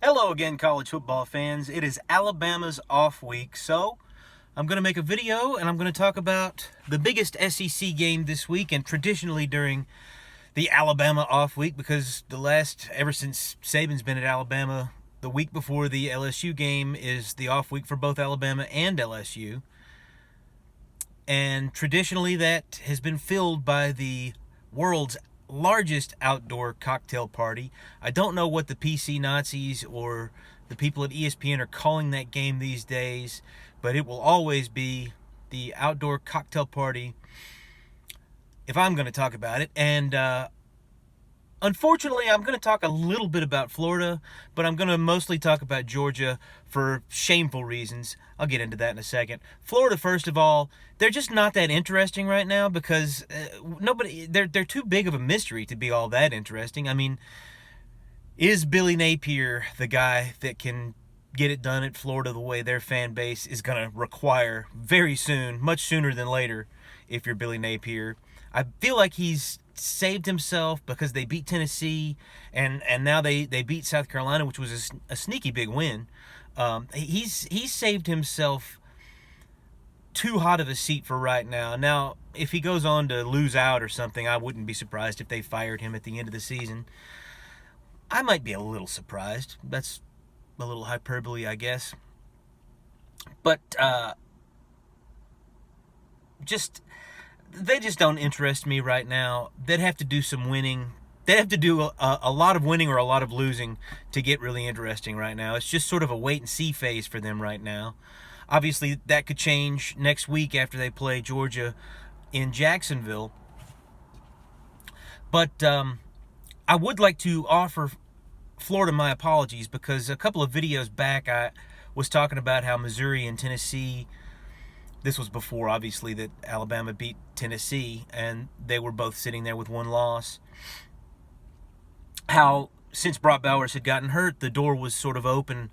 Hello again, college football fans. It is Alabama's off week, so I'm going to make a video and I'm going to talk about the biggest SEC game this week, and traditionally during the Alabama off week, because ever since Saban's been at Alabama, the week before the LSU game is the off week for both Alabama and LSU. And traditionally that has been filled by the world's largest outdoor cocktail party. I don't know what the PC Nazis or the people at ESPN are calling that game these days, but it will always be the outdoor cocktail party if I'm going to talk about it. And unfortunately, I'm going to talk a little bit about Florida, but I'm going to mostly talk about Georgia for shameful reasons. I'll get into that in a second. Florida, first of all, they're just not that interesting right now because they're too big of a mystery to be all that interesting. I mean, is Billy Napier the guy that can get it done at Florida the way their fan base is going to require very soon, much sooner than later, if you're Billy Napier? I feel like he's saved himself because they beat Tennessee, and now they beat South Carolina, which was a sneaky big win. He's saved himself too hot of a seat for right now. Now, if he goes on to lose out or something, I wouldn't be surprised if they fired him at the end of the season. I might be a little surprised. That's a little hyperbole, I guess. But they just don't interest me right now. They'd have to do some winning. They'd have to do a lot of winning or a lot of losing to get really interesting right now. It's just sort of a wait-and-see phase for them right now. Obviously, that could change next week after they play Georgia in Jacksonville. But I would like to offer Florida my apologies, because a couple of videos back I was talking about how Missouri and Tennessee, this was before, obviously, that Alabama beat Tennessee, and they were both sitting there with one loss. How, since Brock Bowers had gotten hurt, the door was sort of open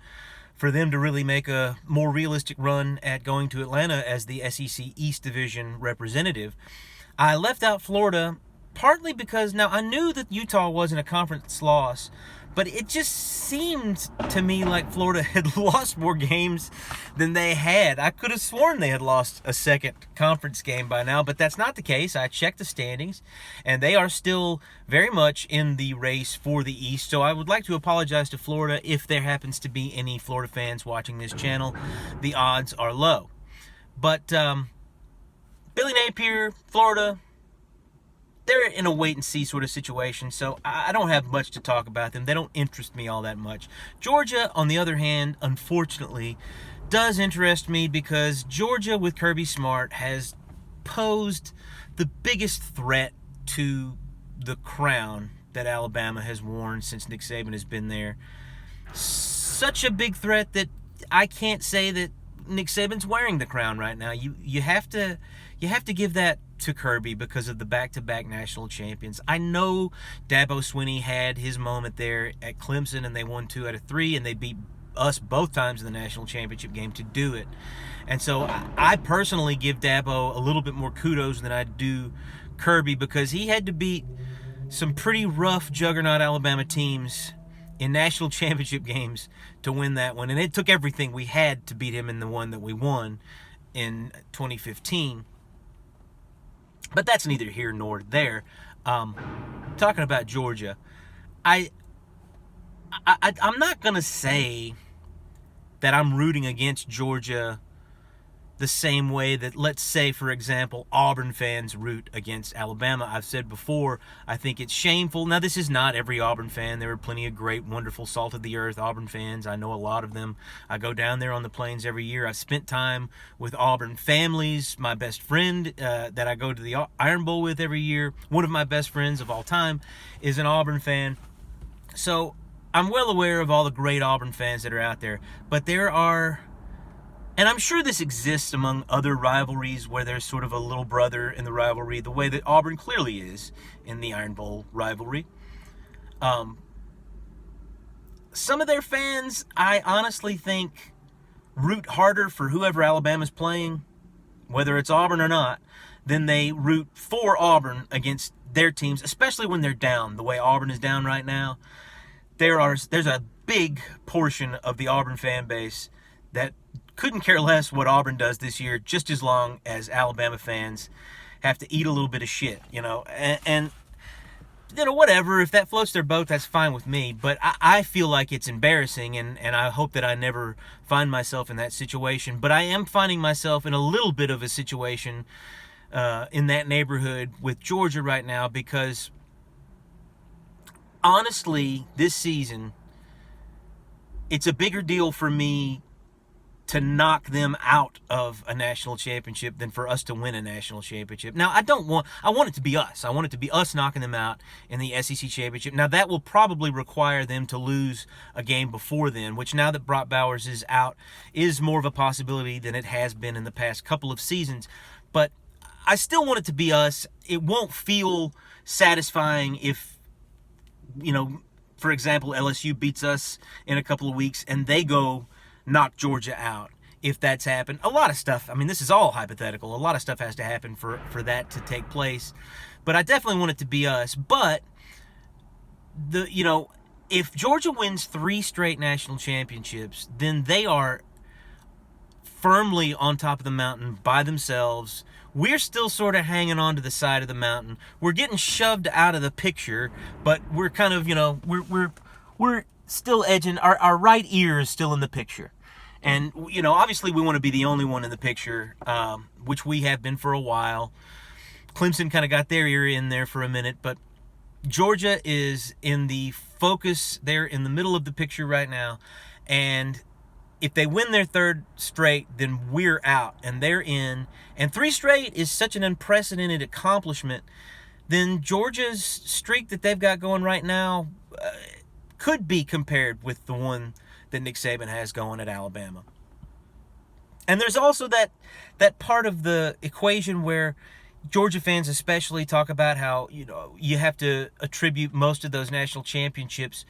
for them to really make a more realistic run at going to Atlanta as the SEC East Division representative. I left out Florida partly because, now, I knew that Utah wasn't a conference loss, but it just seemed to me like Florida had lost more games than they had. I could have sworn they had lost a second conference game by now, but that's not the case. I checked the standings, and they are still very much in the race for the East. So I would like to apologize to Florida if there happens to be any Florida fans watching this channel. The odds are low. But Billy Napier, Florida, they're in a wait-and-see sort of situation, so I don't have much to talk about them. They don't interest me all that much. Georgia, on the other hand, unfortunately, does interest me because Georgia with Kirby Smart has posed the biggest threat to the crown that Alabama has worn since Nick Saban has been there. Such a big threat that I can't say that Nick Saban's wearing the crown right now. You have to give that to Kirby because of the back-to-back national champions. I know Dabo Swinney had his moment there at Clemson, and they won 2 out of 3, and they beat us both times in the national championship game to do it. And so I personally give Dabo a little bit more kudos than I do Kirby, because he had to beat some pretty rough juggernaut Alabama teams in national championship games to win that one. And it took everything we had to beat him in the one that we won in 2015. But that's neither here nor there. Talking about Georgia, I'm not going to say that I'm rooting against Georgia the same way that, let's say, for example, Auburn fans root against Alabama. I've said before, I think it's shameful. Now, this is not every Auburn fan. There are plenty of great, wonderful, salt-of-the-earth Auburn fans. I know a lot of them. I go down there on the plains every year. I've spent time with Auburn families. My best friend that I go to the Iron Bowl with every year, one of my best friends of all time, is an Auburn fan. So I'm well aware of all the great Auburn fans that are out there. But there are... and I'm sure this exists among other rivalries where there's sort of a little brother in the rivalry, the way that Auburn clearly is in the Iron Bowl rivalry. Some of their fans, I honestly think, root harder for whoever Alabama's playing, whether it's Auburn or not, than they root for Auburn against their teams, especially when they're down, the way Auburn is down right now. There's a big portion of the Auburn fan base that couldn't care less what Auburn does this year, just as long as Alabama fans have to eat a little bit of shit, and whatever. If that floats their boat, that's fine with me. But I feel like it's embarrassing, and I hope that I never find myself in that situation. But I am finding myself in a little bit of a situation in that neighborhood with Georgia right now, because honestly, this season, it's a bigger deal for me to knock them out of a national championship than for us to win a national championship. Now, I want it to be us. I want it to be us knocking them out in the SEC championship. Now, that will probably require them to lose a game before then, which now that Brock Bowers is out is more of a possibility than it has been in the past couple of seasons. But I still want it to be us. It won't feel satisfying if, for example, LSU beats us in a couple of weeks and they go knock Georgia out. If that's happened, a lot of stuff, this is all hypothetical. A lot of stuff has to happen for that to take place. But I definitely want it to be us. But if Georgia wins 3 straight national championships, then they are firmly on top of the mountain by themselves. We're still sort of hanging on to the side of the mountain. We're getting shoved out of the picture, but we're kind of, we're still edging. Our right ear is still in the picture. And, obviously we want to be the only one in the picture, which we have been for a while. Clemson kind of got their ear in there for a minute, but Georgia is in the focus. They're in the middle of the picture right now. And if they win their 3rd straight, then we're out and they're in. And 3 straight is such an unprecedented accomplishment. Then Georgia's streak that they've got going right now could be compared with the one that Nick Saban has going at Alabama. And there's also that part of the equation where Georgia fans especially talk about how, you have to attribute most of those national championships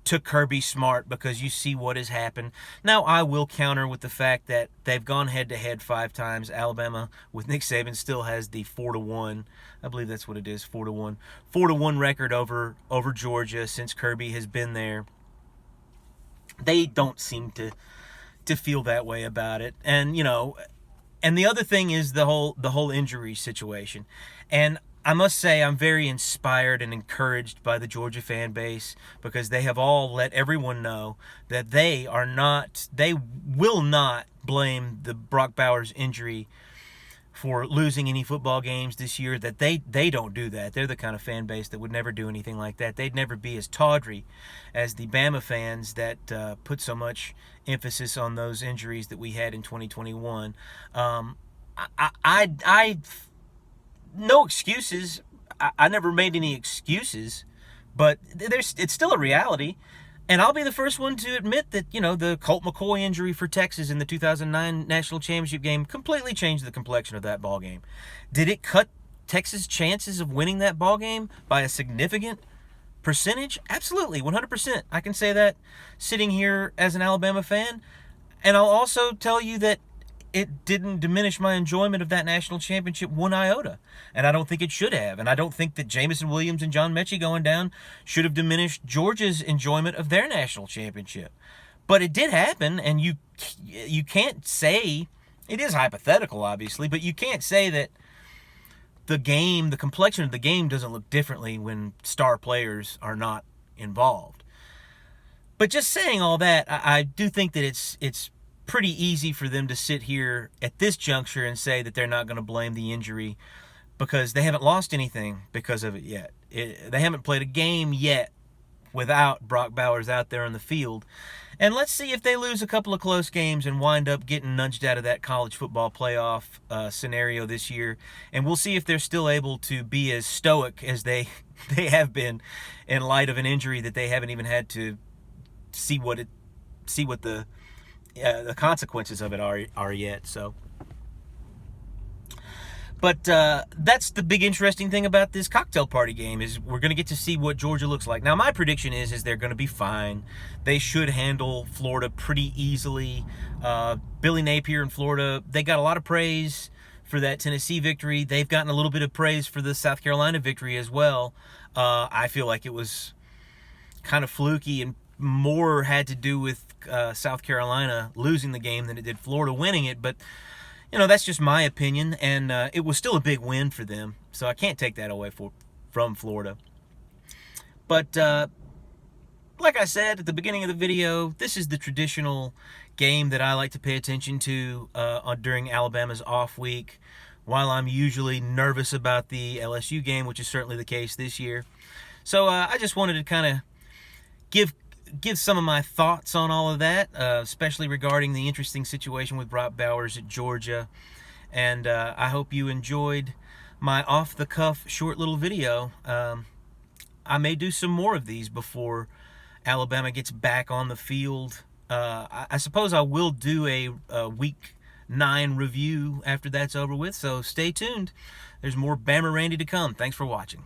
to Kirby Smart because you see what has happened. Now, I will counter with the fact that they've gone head-to-head 5 times. Alabama, with Nick Saban, still has the 4-1. I believe that's what it is, 4-1. 4-1 record over Georgia since Kirby has been there. They don't seem to feel that way about it. And, and the other thing is the whole injury situation. And I must say I'm very inspired and encouraged by the Georgia fan base because they have all let everyone know that they will not blame the Brock Bowers injury for losing any football games this year, that they don't do that. They're the kind of fan base that would never do anything like that. They'd never be as tawdry as the Bama fans that put so much emphasis on those injuries that we had in 2021. No excuses. I never made any excuses, but it's still a reality. And I'll be the first one to admit that, the Colt McCoy injury for Texas in the 2009 national championship game completely changed the complexion of that ball game. Did it cut Texas' chances of winning that ball game by a significant percentage? Absolutely, 100%. I can say that sitting here as an Alabama fan. And I'll also tell you that it didn't diminish my enjoyment of that national championship one iota. And I don't think it should have. And I don't think that Jamison Williams and John Mechie going down should have diminished Georgia's enjoyment of their national championship. But it did happen, and you can't say, it is hypothetical, obviously, but you can't say that the complexion of the game doesn't look differently when star players are not involved. But just saying all that, I do think that it's pretty easy for them to sit here at this juncture and say that they're not going to blame the injury because they haven't lost anything because of it yet. They haven't played a game yet without Brock Bowers out there on the field. And let's see if they lose a couple of close games and wind up getting nudged out of that college football playoff scenario this year. And we'll see if they're still able to be as stoic as they have been in light of an injury that they haven't even had to see what the consequences of it are yet. So, but that's the big interesting thing about this cocktail party game is we're going to get to see what Georgia looks like. Now, my prediction is they're going to be fine. They should handle Florida pretty easily. Billy Napier in Florida, they got a lot of praise for that Tennessee victory. They've gotten a little bit of praise for the South Carolina victory as well. I feel like it was kind of fluky and more had to do with South Carolina losing the game than it did Florida winning it. But, you know, that's just my opinion, and it was still a big win for them. So I can't take that away from Florida. But like I said at the beginning of the video, this is the traditional game that I like to pay attention to during Alabama's off week, while I'm usually nervous about the LSU game, which is certainly the case this year. So I just wanted to kind of give some of my thoughts on all of that, especially regarding the interesting situation with Brock Bowers at Georgia. And I hope you enjoyed my off-the-cuff short little video. I may do some more of these before Alabama gets back on the field. I suppose I will do a Week 9 review after that's over with, so stay tuned. There's more Bama Randy to come. Thanks for watching.